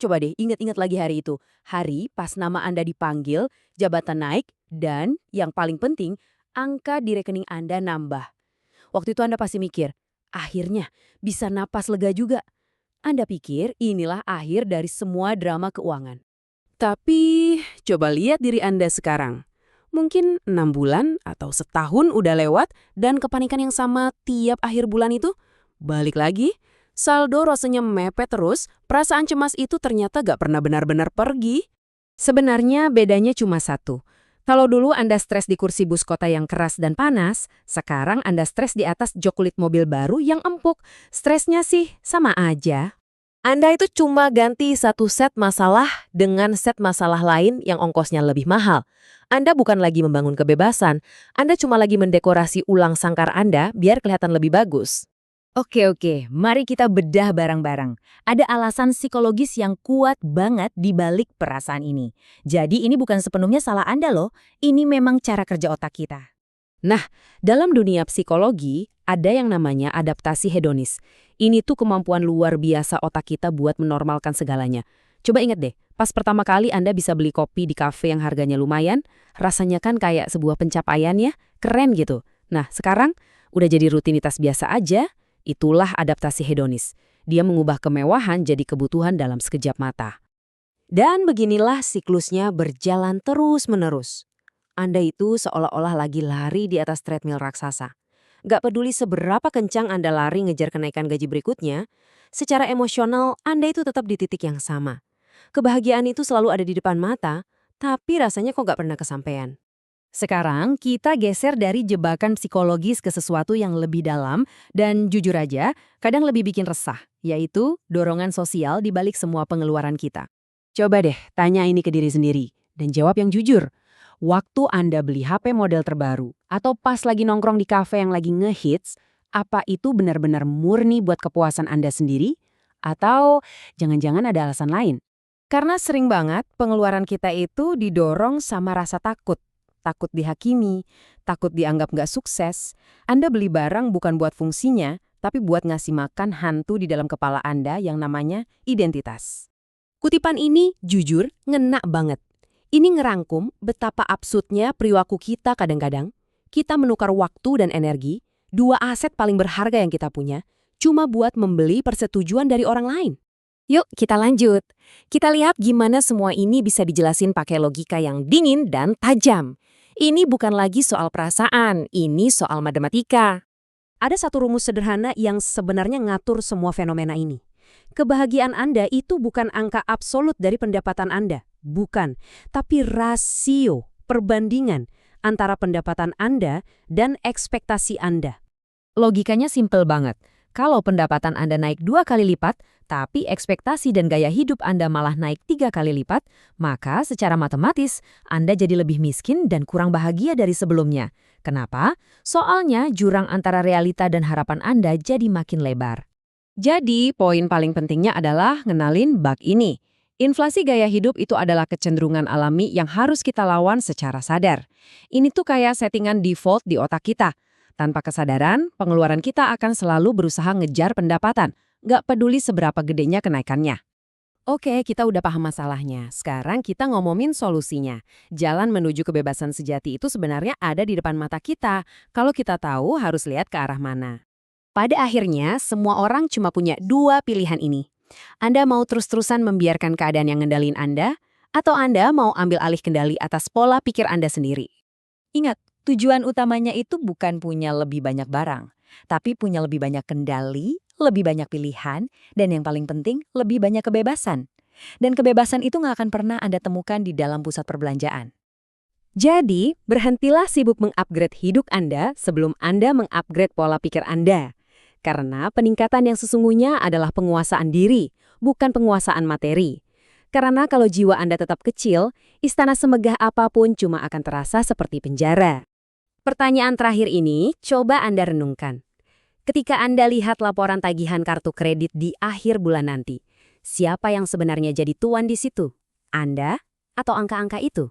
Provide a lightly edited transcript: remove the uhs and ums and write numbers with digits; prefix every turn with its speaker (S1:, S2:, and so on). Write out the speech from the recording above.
S1: Coba deh ingat-ingat lagi hari itu. Hari pas nama Anda dipanggil, jabatan naik, dan yang paling penting, angka di rekening Anda nambah. Waktu itu Anda pasti mikir, akhirnya bisa napas lega juga. Anda pikir inilah akhir dari semua drama keuangan. Tapi coba lihat diri Anda sekarang. Mungkin 6 bulan atau setahun udah lewat dan kepanikan yang sama tiap akhir bulan itu balik lagi. Saldo rasanya mepet terus, perasaan cemas itu ternyata gak pernah benar-benar pergi. Sebenarnya bedanya cuma satu. Kalau dulu Anda stres di kursi bus kota yang keras dan panas, sekarang Anda stres di atas jok kulit mobil baru yang empuk. Stresnya sih sama aja. Anda itu cuma ganti satu set masalah dengan set masalah lain yang ongkosnya lebih mahal. Anda bukan lagi membangun kebebasan, Anda cuma lagi mendekorasi ulang sangkar Anda biar kelihatan lebih bagus.
S2: Oke, mari kita bedah bareng-bareng. Ada alasan psikologis yang kuat banget di balik perasaan ini. Jadi ini bukan sepenuhnya salah Anda loh, ini memang cara kerja otak kita.
S1: Nah, dalam dunia psikologi, ada yang namanya adaptasi hedonis. Ini tuh kemampuan luar biasa otak kita buat menormalkan segalanya. Coba ingat deh, pas pertama kali Anda bisa beli kopi di kafe yang harganya lumayan, rasanya kan kayak sebuah pencapaian ya, keren gitu. Nah, sekarang udah jadi rutinitas biasa aja, itulah adaptasi hedonis. Dia mengubah kemewahan jadi kebutuhan dalam sekejap mata. Dan beginilah siklusnya berjalan terus-menerus. Anda itu seolah-olah lagi lari di atas treadmill raksasa. Gak peduli seberapa kencang Anda lari ngejar kenaikan gaji berikutnya, secara emosional Anda itu tetap di titik yang sama. Kebahagiaan itu selalu ada di depan mata, tapi rasanya kok gak pernah kesampaian.
S2: Sekarang kita geser dari jebakan psikologis ke sesuatu yang lebih dalam dan jujur aja, kadang lebih bikin resah, yaitu dorongan sosial di balik semua pengeluaran kita.
S1: Coba deh tanya ini ke diri sendiri, dan jawab yang jujur. Waktu Anda beli HP model terbaru, atau pas lagi nongkrong di kafe yang lagi ngehits, apa itu benar-benar murni buat kepuasan Anda sendiri? Atau jangan-jangan ada alasan lain? Karena sering banget pengeluaran kita itu didorong sama rasa takut. Takut dihakimi, takut dianggap nggak sukses. Anda beli barang bukan buat fungsinya, tapi buat ngasih makan hantu di dalam kepala Anda yang namanya identitas. Kutipan ini jujur ngena banget. Ini ngerangkum betapa absurdnya perilaku kita kadang-kadang. Kita menukar waktu dan energi, dua aset paling berharga yang kita punya, cuma buat membeli persetujuan dari orang lain. Yuk kita lanjut. Kita lihat gimana semua ini bisa dijelasin pakai logika yang dingin dan tajam. Ini bukan lagi soal perasaan, ini soal matematika. Ada satu rumus sederhana yang sebenarnya ngatur semua fenomena ini. Kebahagiaan Anda itu bukan angka absolut dari pendapatan Anda. Bukan, tapi rasio, perbandingan antara pendapatan Anda dan ekspektasi Anda. Logikanya simpel banget. Kalau pendapatan Anda naik 2 kali lipat, tapi ekspektasi dan gaya hidup Anda malah naik 3 kali lipat, maka secara matematis Anda jadi lebih miskin dan kurang bahagia dari sebelumnya. Kenapa? Soalnya jurang antara realita dan harapan Anda jadi makin lebar. Jadi, poin paling pentingnya adalah ngenalin bug ini. Inflasi gaya hidup itu adalah kecenderungan alami yang harus kita lawan secara sadar. Ini tuh kayak settingan default di otak kita. Tanpa kesadaran, pengeluaran kita akan selalu berusaha ngejar pendapatan, nggak peduli seberapa gedenya kenaikannya. Oke, kita udah paham masalahnya. Sekarang kita ngomongin solusinya. Jalan menuju kebebasan sejati itu sebenarnya ada di depan mata kita. Kalau kita tahu, harus lihat ke arah mana. Pada akhirnya, semua orang cuma punya dua pilihan ini. Anda mau terus-terusan membiarkan keadaan yang ngendalin Anda, atau Anda mau ambil alih kendali atas pola pikir Anda sendiri. Ingat, tujuan utamanya itu bukan punya lebih banyak barang, tapi punya lebih banyak kendali, lebih banyak pilihan, dan yang paling penting, lebih banyak kebebasan. Dan kebebasan itu nggak akan pernah Anda temukan di dalam pusat perbelanjaan. Jadi, berhentilah sibuk mengupgrade hidup Anda sebelum Anda mengupgrade pola pikir Anda. Karena peningkatan yang sesungguhnya adalah penguasaan diri, bukan penguasaan materi. Karena kalau jiwa Anda tetap kecil, istana semegah apapun cuma akan terasa seperti penjara. Pertanyaan terakhir ini, coba Anda renungkan. Ketika Anda lihat laporan tagihan kartu kredit di akhir bulan nanti, siapa yang sebenarnya jadi tuan di situ? Anda atau angka-angka itu?